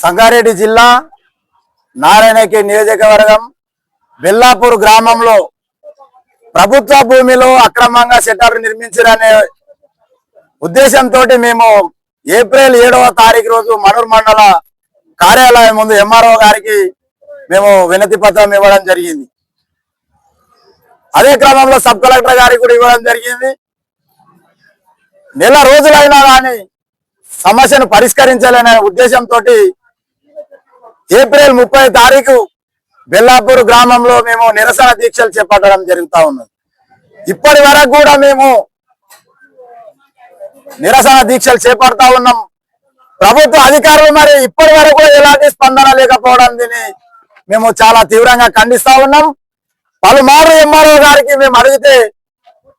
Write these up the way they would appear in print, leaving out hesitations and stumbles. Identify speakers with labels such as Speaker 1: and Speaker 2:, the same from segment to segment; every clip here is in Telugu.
Speaker 1: సంగారెడ్డి జిల్లా నారాయణఖేడ్ నియోజకవర్గం బెల్లాపూర్ గ్రామంలో ప్రభుత్వ భూమిలో అక్రమంగా షెటర్ నిర్మించారనే ఉద్దేశంతో మేము ఏప్రిల్ 7వ తారీఖు రోజు మనూర్ మండల కార్యాలయం ముందు ఎంఆర్ఓ గారికి మేము వినతి పత్రం ఇవ్వడం జరిగింది. అదే క్రమంలో సబ్ కలెక్టర్ గారికి కూడా ఇవ్వడం జరిగింది. నెల రోజులైనా కానీ సమస్యను పరిష్కరించాలనే ఉద్దేశంతో ఏప్రిల్ 30 తారీఖు బెల్లాపూర్ గ్రామంలో మేము నిరసన దీక్షలు చేపట్టడం జరుగుతూ ఉన్నది. ఇప్పటి వరకు కూడా మేము నిరసన దీక్షలు చేపడతా ఉన్నాం. ప్రభుత్వ అధికారులు మరి ఇప్పటి వరకు ఎలాంటి స్పందన లేకపోవడం దీన్ని మేము చాలా తీవ్రంగా ఖండిస్తా ఉన్నాం. పలుమార్లు ఎంఆర్ఓ గారికి మేము అడిగితే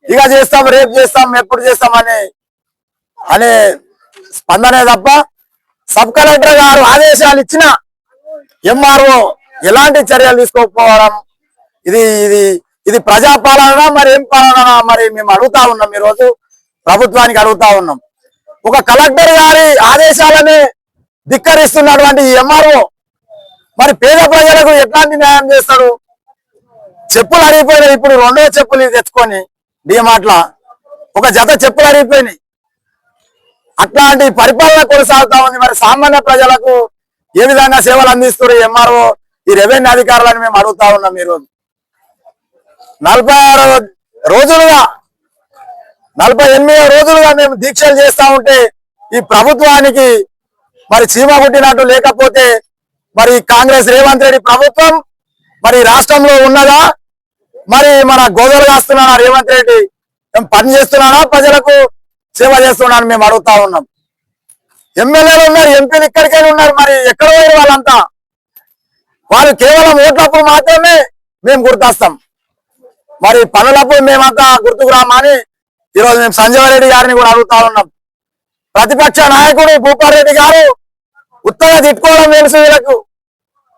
Speaker 1: ఇక చేస్తాం, రేపు చేస్తాం, ఎప్పుడు చేస్తాం అనే స్పందనే తప్ప సబ్ కలెక్టర్ గారు ఆదేశాలు ఇచ్చిన ఎంఆర్ఓ ఎలాంటి చర్యలు తీసుకోకపోవడం ఇది ప్రజాపాలన మరి ఏం పాలన మరి మేము అడుగుతా ఉన్నాం. ఈరోజు ప్రభుత్వానికి అడుగుతా ఉన్నాం. ఒక కలెక్టర్ గారి ఆదేశాలనే ధిక్కరిస్తున్నటువంటి ఎంఆర్ఓ మరి పేద ప్రజలకు ఎట్లాంటి న్యాయం చేస్తాడు? చెప్పులు అరిగిపోయినాయి. ఇప్పుడు రెండో చెప్పులు తెచ్చుకొని డిమార్ట్ల ఒక జత చెప్పులు అరిగిపోయినాయి. అట్లాంటి పరిపాలన కొనసాగుతా ఉంది. మరి సామాన్య ప్రజలకు ఏ విధంగా సేవలు అందిస్తారు ఎంఆర్ఓ ఈ రెవెన్యూ అధికారులను మేము అడుగుతా ఉన్నాం. ఈరోజు 48 రోజులుగా మేము దీక్షలు చేస్తా ఉంటే ఈ ప్రభుత్వానికి మరి చీమ పుట్టినట్టు, లేకపోతే మరి కాంగ్రెస్ రేవంత్ రెడ్డి ప్రభుత్వం మరి రాష్ట్రంలో ఉన్నదా, మరి మన గోదలు కాస్తున్నాడా రేవంత్ రెడ్డి, పని చేస్తున్నాడా, ప్రజలకు సేవ చేస్తున్నాడని మేము అడుగుతా ఉన్నాం. ఎమ్మెల్యేలు ఉన్నారు, ఎంపీలు ఇక్కడికైనా ఉన్నారు, మరి ఎక్కడ పోయారు వాళ్ళంతా? వాళ్ళు కేవలం ఓట్లప్పుడు మాత్రమే మేము గుర్తొస్తాం, మరి పనులప్పుడు మేమంతా గుర్తుకు రామని ఈరోజు మేము సంజయ్ రెడ్డి గారిని కూడా అడుగుతా ఉన్నాం. ప్రతిపక్ష నాయకుడు భూపాల్ రెడ్డి గారు ఉత్తగా తిట్టుకోవడం తెలుసు వీళ్ళకు.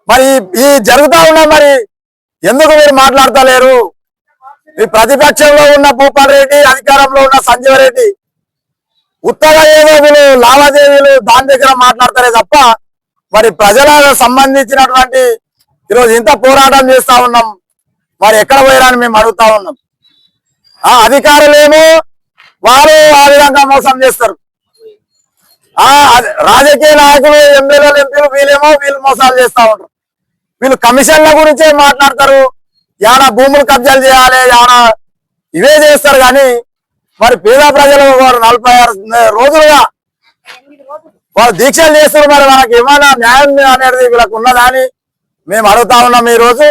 Speaker 1: మరి ఈ జరుగుతా ఉన్నా మరి ఎందుకు మీరు మాట్లాడతలేరు? ఈ ప్రతిపక్షంలో ఉన్న భూపాల్ రెడ్డి, అధికారంలో ఉన్న సంజయ్ రెడ్డి ఉత్తగా ఏదో వీళ్ళు లావాదేవీలు దాని దగ్గర మాట్లాడతారే తప్ప మరి ప్రజలకు సంబంధించినటువంటి ఈరోజు ఇంత పోరాటం చేస్తా ఉన్నాం, మరి ఎక్కడ పోయారని మేము అడుగుతా ఉన్నాం. అధికారులేమో వారు ఆ విధంగా మోసం చేస్తారు. రాజకీయ నాయకులు, ఎమ్మెల్యేలు, ఎంపీలు వీళ్ళు మోసాలు చేస్తా ఉంటారు. వీళ్ళు కమిషన్ల గురించే మాట్లాడతారు. ఏమైనా భూములు కబ్జాలు చేయాలి, ఏమైనా ఇవే చేస్తారు. కానీ మరి పేద ప్రజలు వారు 46 రోజులుగా వారు దీక్షలు చేస్తారు. మరి మనకి ఏమైనా న్యాయం అనేది వీళ్ళకు ఉన్నదా అని మేము అడుగుతా ఉన్నాం. ఈరోజు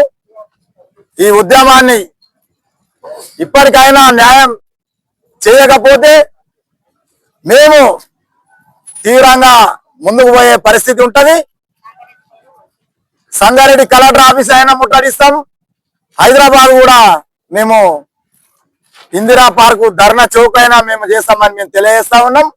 Speaker 1: ఈ ఉద్యమాన్ని ఇప్పటికైనా న్యాయం చేయకపోతే మేము తీవ్రంగా ముందుకు పోయే పరిస్థితి ఉంటది. సంగారెడ్డి కలెక్టర్ ఆఫీస్ అయినా ముట్టడిస్తాం. హైదరాబాద్ కూడా మేము ఇందిరా పార్కు ధర్నా చౌక్ అయినా మేము చేస్తామని మేము తెలియజేస్తా ఉన్నాం.